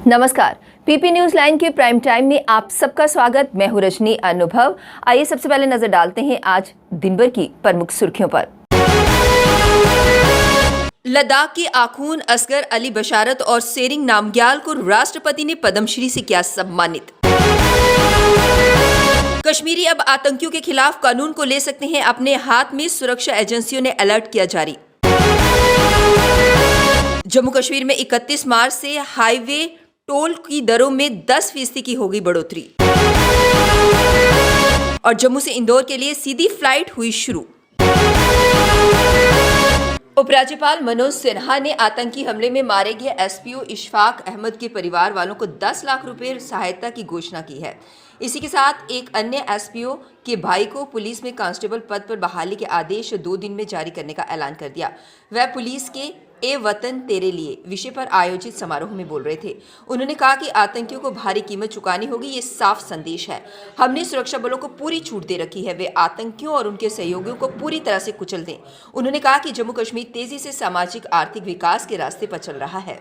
नमस्कार, PP news line के prime time में आप सबका स्वागत। मैं हूं रजनी अनुभव। आइए सबसे पहले नजर डालते हैं आज दिन भर की प्रमुख सुर्खियों पर। लद्दाख के आखून असगर अली बशारत और सेरिंग नामग्याल को राष्ट्रपति ने पद्मश्री से किया सम्मानित। कश्मीरी अब आतंकियों के खिलाफ कानून को ले सकते हैं अपने हाथ में, सुरक्षा एजेंसियों ने अलर्ट किया जारी। जम्मू कश्मीर में 31 मार्च से हाईवे टोल की दरों में 10% की होगी बढ़ोतरी। और जम्मू से इंदौर के लिए सीधी फ्लाइट हुई शुरू। उपराज्यपाल मनोज सिन्हा ने आतंकी हमले में मारे गए एसपीओ इशफाक अहमद के परिवार वालों को 10 लाख रुपए सहायता की घोषणा की है। इसी के साथ एक अन्य एसपीओ के भाई को पुलिस में कांस्टेबल पद पर बहाली के आदेश 2 दिन में जारी करने का ऐलान कर दिया। वह पुलिस के ए वतन तेरे लिए विषय पर आयोजित समारोह में बोल रहे थे। उन्होंने कहा कि आतंकियों को भारी कीमत चुकानी होगी, ये साफ संदेश है। हमने सुरक्षा बलों को पूरी छूट दे रखी है, वे आतंकियों और उनके सहयोगियों को पूरी तरह से कुचल दें। उन्होंने कहा कि जम्मू कश्मीर तेजी से सामाजिक आर्थिक विकास के रास्ते पर चल रहा है।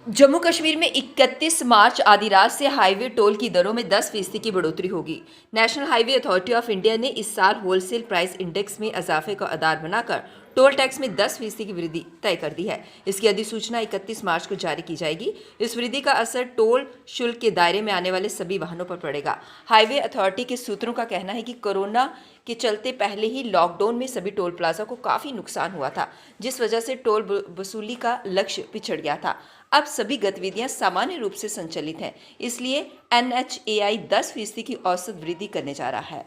जम्मू कश्मीर में 31 मार्च आधी रात से हाईवे टोल की दरों में 10% की बढ़ोतरी होगी। National highway authority of India ने इस साल होलसेल प्राइस इंडेक्स में इजाफे का आधार बनाकर टोल टैक्स में 10% की वृद्धि तय कर दी है। इसकी अधिसूचना 31 मार्च को जारी की जाएगी। इस वृद्धि का असर टोल शुल्क के दायरे में आने वाले सभी वाहनों पर पड़ेगा। हाईवे अथॉरिटी के सूत्रों का कहना है कि कोरोना के चलते पहले ही लॉकडाउन में सभी टोल प्लाजा को काफी नुकसान हुआ था, जिस वजह से टोल वसूली का लक्ष्य पिछड़ गया था। अब सभी गतिविधियां सामान्य रूप से संचालित हैं, इसलिए NHAI 10% की औसत वृद्धि करने जा रहा है।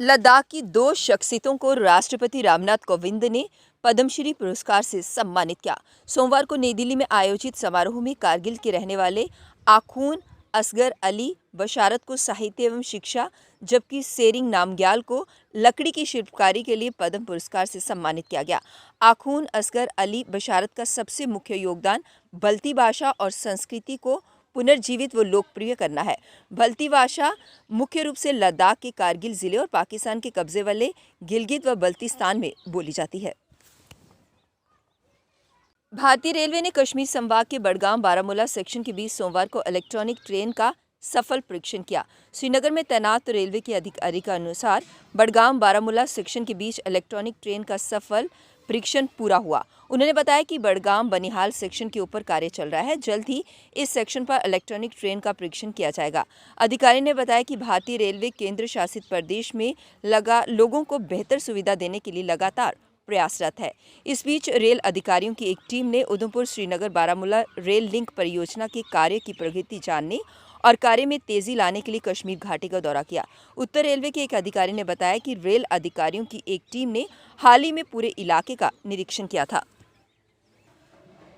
लद्दाख की 2 शख्सियतों को राष्ट्रपति रामनाथ कोविंद ने पद्मश्री पुरस्कार से सम्मानित किया। सोमवार को नई दिल्ली में आयोजित समारोह में कारगिल के रहने वाले आखून असगर अली बशारत को साहित्य एवं शिक्षा, जबकि सेरिंग नामग्याल को लकड़ी की शिल्पकारी के लिए पद्म पुरस्कार से सम्मानित किया गया। आखून असगर अली बशारत का सबसे मुख्य योगदान बल्ती भाषा और संस्कृति को पुनर्जीवित व लोकप्रिय करना है। बल्ती भाषा मुख्य रूप से लद्दाख के कारगिल जिले और पाकिस्तान के कब्जे वाले गिलगित व बल्तिस्तान में बोली जाती है। भारतीय रेलवे ने कश्मीर संभाग के बडगाम बारामूला सेक्शन के बीच सोमवार को इलेक्ट्रॉनिक ट्रेन का सफल परीक्षण किया। श्रीनगर में तैनात रेलवे के अधिकारी के अनुसार बडगाम बारामूला सेक्शन के बीच इलेक्ट्रॉनिक ट्रेन का सफल परीक्षण पूरा हुआ। उन्होंने बताया कि बडगाम बनिहाल सेक्शन के ऊपर कार्य चल रहा है। जल्द ही इस सेक्शन पर इलेक्ट्रॉनिक ट्रेन का परीक्षण किया जाएगा। अधिकारी ने बताया कि भारतीय रेलवे केंद्र शासित प्रदेश में लोगों को बेहतर सुविधा देने के लिए लगातार प्रयासरत है। इस बीच रेल अधिकारियों की एक टीम ने उधमपुर श्रीनगर बारामूला रेल लिंक परियोजना के कार्य की प्रगति जानने और कार्य में तेजी लाने के लिए कश्मीर घाटी का दौरा किया। उत्तर रेलवे के एक अधिकारी ने बताया कि रेल अधिकारियों की एक टीम ने हाल ही में पूरे इलाके का निरीक्षण किया था।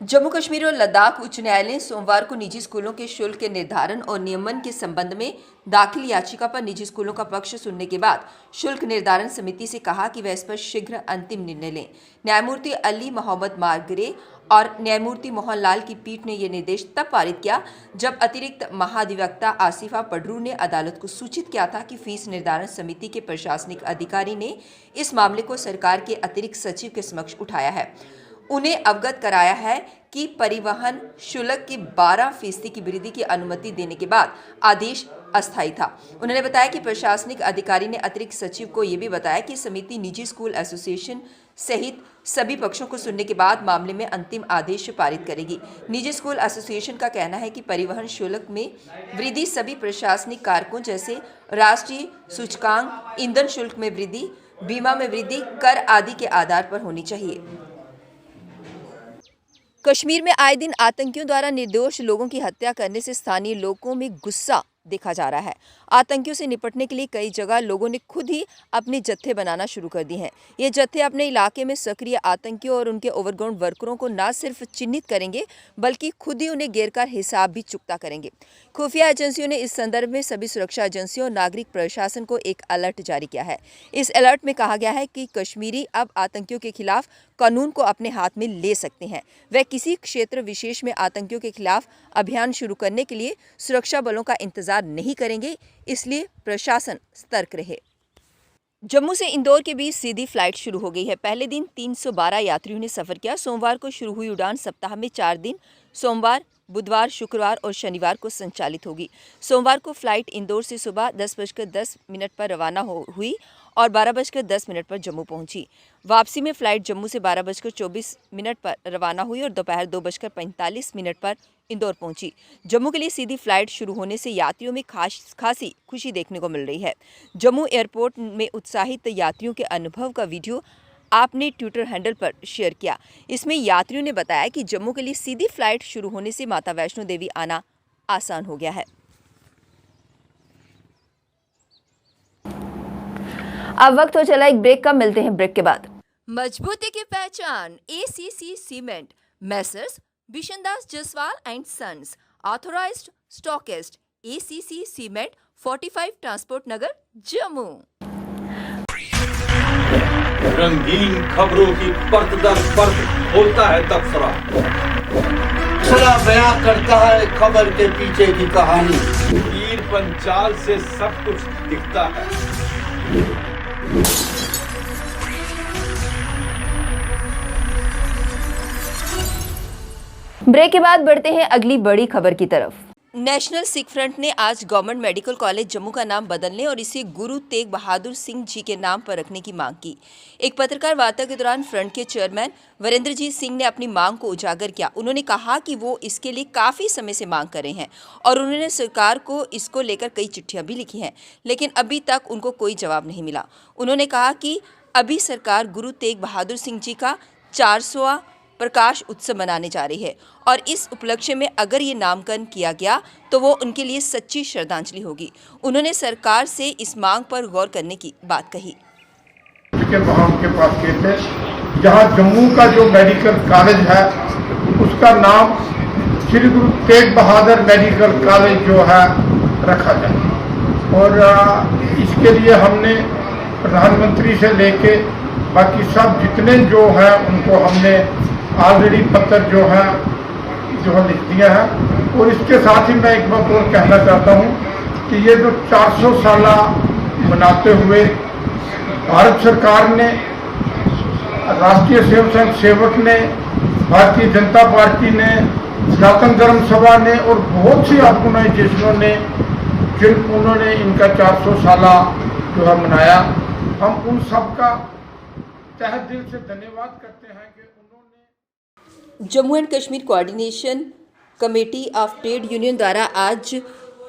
जम्मू कश्मीर और लद्दाख उच्च न्यायालय ने सोमवार को निजी स्कूलों के शुल्क के निर्धारण और नियमन के संबंध में दाखिल याचिका पर निजी स्कूलों का पक्ष सुनने के बाद शुल्क निर्धारण समिति से कहा कि वह इस पर शीघ्र अंतिम निर्णय लें। न्यायमूर्ति अली मोहम्मद मारगरे और न्यायमूर्ति मोहन लाल की पीठ ने यह निर्देश तब पारित किया जब अतिरिक्त महाधिवक्ता आसिफा पडरू ने अदालत को सूचित किया था कि फीस निर्धारण समिति के प्रशासनिक अधिकारी ने इस मामले को सरकार के अतिरिक्त सचिव के समक्ष उठाया है। उन्हें अवगत कराया है कि परिवहन शुल्क की 12% की वृद्धि की अनुमति देने के बाद आदेश अस्थायी था। उन्होंने बताया कि प्रशासनिक अधिकारी ने अतिरिक्त सचिव को यह भी बताया कि समिति निजी स्कूल एसोसिएशन सहित सभी पक्षों को सुनने के बाद मामले में अंतिम आदेश पारित करेगी। निजी स्कूल एसोसिएशन का कहना है कि परिवहन शुल्क में वृद्धि सभी प्रशासनिक कारकों जैसे राष्ट्रीय सूचकांक, ईंधन शुल्क में वृद्धि, बीमा में वृद्धि, कर आदि के आधार पर होनी चाहिए। कश्मीर में आए दिन आतंकियों द्वारा निर्दोष लोगों की हत्या करने से स्थानीय लोगों में गुस्सा देखा जा रहा है। आतंकियों से निपटने के लिए कई जगह लोगों ने खुद ही अपने जत्थे बनाना शुरू कर दिए हैं। ये जत्थे अपने इलाके में सक्रिय आतंकियों और उनके ओवरग्राउंड वर्करों को न सिर्फ चिन्हित करेंगे बल्कि खुद ही उन्हें घेरकर हिसाब भी चुकता करेंगे। खुफिया एजेंसियों ने इस संदर्भ में सभी सुरक्षा एजेंसियों और नागरिक प्रशासन को एक अलर्ट जारी किया है। इस अलर्ट में कहा गया है कि कश्मीरी अब आतंकियों के खिलाफ कानून को अपने हाथ में ले सकते हैं। वह किसी क्षेत्र विशेष में आतंकियों के खिलाफ अभियान शुरू करने के लिए सुरक्षा बलों का इंतजार नहीं करेंगे, इसलिए प्रशासन सतर्क रहे। जम्मू से इंदौर के बीच सीधी फ्लाइट शुरू हो गई है। पहले दिन 312 यात्रियों ने सफर किया। सोमवार को शुरू हुई उड़ान सप्ताह में 4 दिन सोमवार, बुधवार, शुक्रवार और शनिवार को संचालित होगी। सोमवार को फ्लाइट इंदौर से सुबह 10:10 पर रवाना हुई और 12:10 पर जम्मू पहुंची। वापसी में फ्लाइट जम्मू से 12:24 पर रवाना हुई और दोपहर 2:45 पर इंदौर पहुंची। जम्मू के लिए सीधी फ्लाइट शुरू होने से यात्रियों में खासी खुशी देखने को मिल रही है। जम्मू एयरपोर्ट में उत्साहित यात्रियों के अनुभव का वीडियो आपने ट्विटर हैंडल पर शेयर किया। इसमें यात्रियों ने बताया कि जम्मू के लिए सीधी फ्लाइट शुरू होने से माता वैष्णो देवी आना आसान हो गया है। अब वक्त हो चला एक ब्रेक का, मिलते हैं ब्रेक के बाद। मजबूती की पहचान ACC cement, messrs Bishandas Jaswal and sons, authorised stockist, ACC cement, 45 transport Nagar, Jammu. रंगीन खबरों की परत दर परत खोलता है तबसरा, बयां करता है खबर के पीछे की कहानी। तीर पंचाल से सब कुछ दिखता है। ब्रेक के बाद बढ़ते हैं अगली बड़ी खबर की तरफ। नेशनल सिख फ्रंट ने आज गवर्नमेंट मेडिकल कॉलेज जम्मू का नाम बदलने और इसे गुरु तेग बहादुर सिंह जी के नाम पर रखने की मांग की। एक पत्रकार वार्ता के दौरान फ्रंट के चेयरमैन वीरेंद्रजीत सिंह ने अपनी मांग को उजागर किया। उन्होंने कहा कि वो इसके लिए काफ़ी समय से मांग कर रहे हैं और उन्होंने सरकार को इसको लेकर कई चिट्ठियां भी लिखी हैं, लेकिन अभी तक उनको कोई जवाब नहीं मिला। उन्होंने कहा कि अभी सरकार गुरु तेग बहादुर सिंह जी का 400वां प्रकाश उत्सव मनाने जा रही है और इस उपलक्ष्य में अगर ये नामकरण किया गया तो वो उनके लिए सच्ची श्रद्धांजलि होगी। उन्होंने सरकार से इस मांग पर गौर करने की बात कही। वहाँ उनके पास गए थे, जहाँ जम्मू का जो मेडिकल कॉलेज है उसका नाम श्री गुरु तेग बहादुर मेडिकल कॉलेज जो है रखा जाए। और इसके लिए हमने प्रधानमंत्री से लेके बाकी सब जितने जो है उनको हमने ऑलरेडी पत्र जो है लिख दिया है। और इसके साथ ही मैं एक बात और कहना चाहता हूँ कि ये जो 400 साल मनाते हुए भारत सरकार ने, राष्ट्रीय स्वयंसेवक सेवक ने, भारतीय जनता पार्टी ने, सनातन धर्म सभा ने और बहुत सी ऑर्गेनाइजेशनों ने उन्होंने इनका 400 साल जो है मनाया, हम उन सब का तहे दिल से धन्यवाद करते हैं कि उन्होंने। Jammu and Kashmir coordination committee of trade union द्वारा आज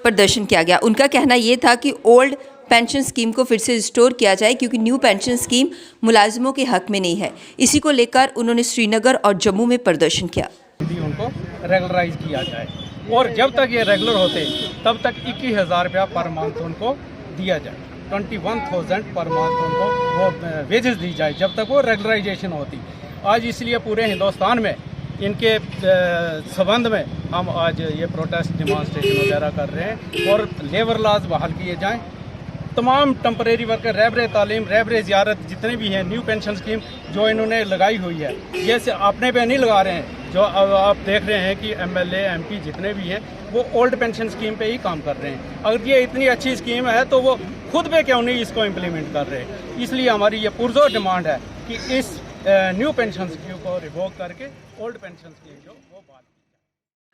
प्रदर्शन किया गया। उनका कहना ये था कि ओल्ड पेंशन स्कीम को फिर से रिस्टोर किया जाए क्योंकि न्यू पेंशन स्कीम मुलाजिमों के हक में नहीं है। इसी को लेकर उन्होंने श्रीनगर और जम्मू में प्रदर्शन किया। उनको रेगुलराइज किया जाए और जब तक ये रेगुलर होते तब तक 21,000 रुपया पर मंथ उनको दिया जाए, 21,000 पर मंथ उनको वो वेजेस दी जाए जब तक वो रेगुलराइजेशन होती। आज इसलिए पूरे हिंदुस्तान में इनके संबंध में हम आज ये प्रोटेस्ट डिमॉन्स्ट्रेशन वगैरह कर रहे हैं और लेबर लॉज बहाल किए जाएं। तमाम टेम्परेरी वर्कर, रहबर तालीम, रहबर ज़ियारत जितने भी हैं, न्यू पेंशन स्कीम जो इन्होंने लगाई हुई है, ये से अपने पे नहीं लगा रहे हैं। जो आप देख रहे हैं कि MLA MP जितने भी हैं वो ओल्ड पेंशन स्कीम पे ही काम कर रहे हैं। अगर ये इतनी अच्छी स्कीम है तो वो खुद पे क्यों नहीं इसको इम्प्लीमेंट कर रहे। इसलिए हमारी ये पुरजोर डिमांड है कि इस न्यू पेंशन स्कीम को रिवोक करके ओल्ड पेंशन स्कीम जो वो बात।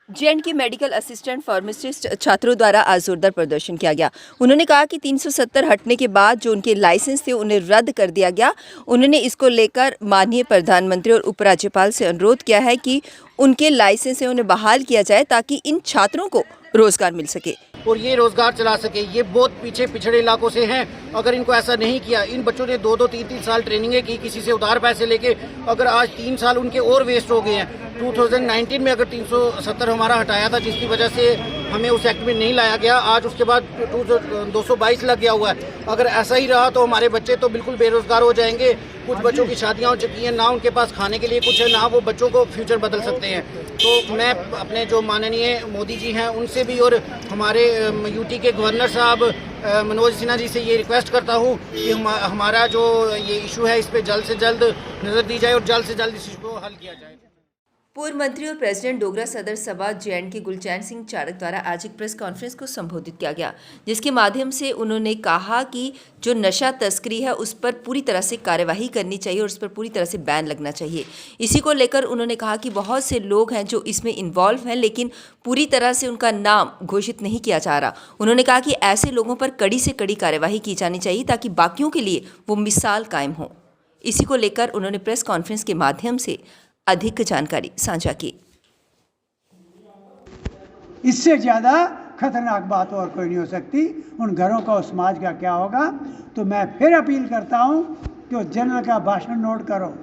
JNK मेडिकल असिस्टेंट फार्मासिस्ट छात्रों द्वारा आज जोरदार प्रदर्शन किया गया। उन्होंने कहा कि 370 हटने के बाद जो उनके लाइसेंस थे उन्हें रद्द कर दिया गया। उन्होंने इसको लेकर माननीय प्रधानमंत्री और उपराज्यपाल से अनुरोध किया है कि उनके लाइसेंस उन्हें बहाल किया जाए ताकि इन छात्रों को रोजगार मिल सके और ये रोजगार चला सके। ये बहुत पीछे पिछड़े इलाकों से हैं। अगर इनको ऐसा नहीं किया, इन बच्चों ने 2-2, 3-3 साल ट्रेनिंगें की किसी से उधार पैसे लेके, अगर आज 3 साल उनके और वेस्ट हो गए हैं। 2019 में अगर 370 हमारा हटाया था जिसकी वजह से हमें उस एक्ट में नहीं लाया गया, आज उसके बाद 222 लग गया हुआ है। अगर ऐसा ही रहा तो हमारे बच्चे तो बिल्कुल बेरोजगार हो जाएंगे। कुछ बच्चों की शादियां हो चुकी हैं, ना उनके पास खाने के लिए कुछ है, ना वो बच्चों को फ्यूचर बदल सकते हैं। तो मैं अपने जो माननीय मोदी जी हैं उनसे भी और हमारे यूटी के गवर्नर साहब मनोज सिन्हा जी से ये रिक्वेस्ट करता हूँ कि हमारा जो ये इशू है इस पर जल्द से जल्द नज़र दी जाए और जल्द से जल्द इस इशू को हल किया जाए। पूर्व मंत्री और प्रेसिडेंट डोगरा सदर सभा जे.एंड.के गुलचैन सिंह चाड़क द्वारा आज एक प्रेस कॉन्फ्रेंस को संबोधित किया गया, जिसके माध्यम से उन्होंने कहा कि जो नशा तस्करी है उस पर पूरी तरह से कार्यवाही करनी चाहिए और उस पर पूरी तरह से बैन लगना चाहिए। इसी को लेकर उन्होंने कहा कि बहुत से लोग हैं जो इसमें इन्वॉल्व हैं, लेकिन पूरी तरह से उनका नाम घोषित नहीं किया जा रहा। उन्होंने कहा कि ऐसे लोगों पर कड़ी से कड़ी कार्यवाही की जानी चाहिए ताकि बाकियों के लिए वो मिसाल कायम हो। इसी को लेकर उन्होंने प्रेस कॉन्फ्रेंस के माध्यम से अधिक जानकारी साझा की। इससे ज़्यादा खतरनाक बात और कोई नहीं हो सकती। उन घरों का और समाज का क्या होगा। तो मैं फिर अपील करता हूं कि वो जनरल का भाषण नोट करो।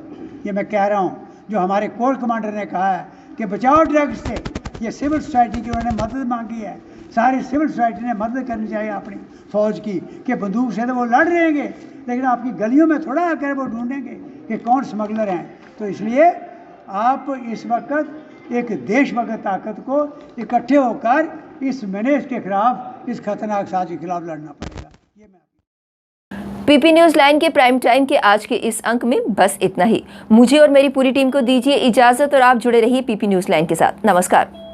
ये मैं कह रहा हूं, जो हमारे कोर कमांडर ने कहा है कि बचाओ ड्रग्स से। ये सिविल सोसाइटी की उन्होंने मदद मांगी है। सारी सिविल सोसाइटी ने मदद करनी चाहिए अपनी फौज की, कि बंदूक से तो वो लड़ रहेंगे, लेकिन आपकी गलियों में थोड़ा आकर वो ढूंढेंगे कि कौन स्मगलर हैं। तो इसलिए आप इस वक्त एक देशभक्त ताकत को इकट्ठे होकर इस मैनेज के खिलाफ, इस खतरनाक साजिश के खिलाफ लड़ना पड़ेगा। ये मैं पीपी न्यूज लाइन के प्राइम टाइम के आज के इस अंक में बस इतना ही। मुझे और मेरी पूरी टीम को दीजिए इजाजत और आप जुड़े रहिए पीपी न्यूज लाइन के साथ। नमस्कार।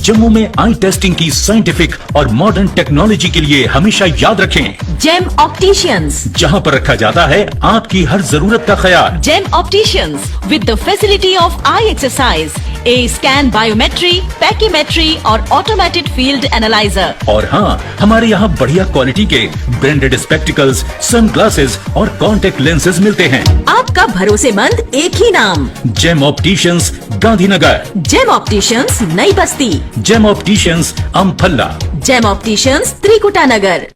जम्मू में आई टेस्टिंग की साइंटिफिक और मॉडर्न टेक्नोलॉजी के लिए हमेशा याद रखें जेम ऑप्टिशियंस, जहां पर रखा जाता है आपकी हर जरूरत का ख्याल। Gem opticians with the facility of eye exercise, a scan, biometry, pachymetry और ऑटोमेटेड फील्ड एनालाइजर। और हाँ, हमारे यहाँ बढ़िया क्वालिटी के ब्रांडेड स्पेक्टिकल्स, सनग्लासेस और कॉन्टेक्ट लेंसेज मिलते हैं। आपका भरोसेमंद एक ही नाम, Gem opticians, Gandhinagar. Gem opticians, Nai Basti. Gem opticians, Amphalla. Gem opticians, Trikuta नगर।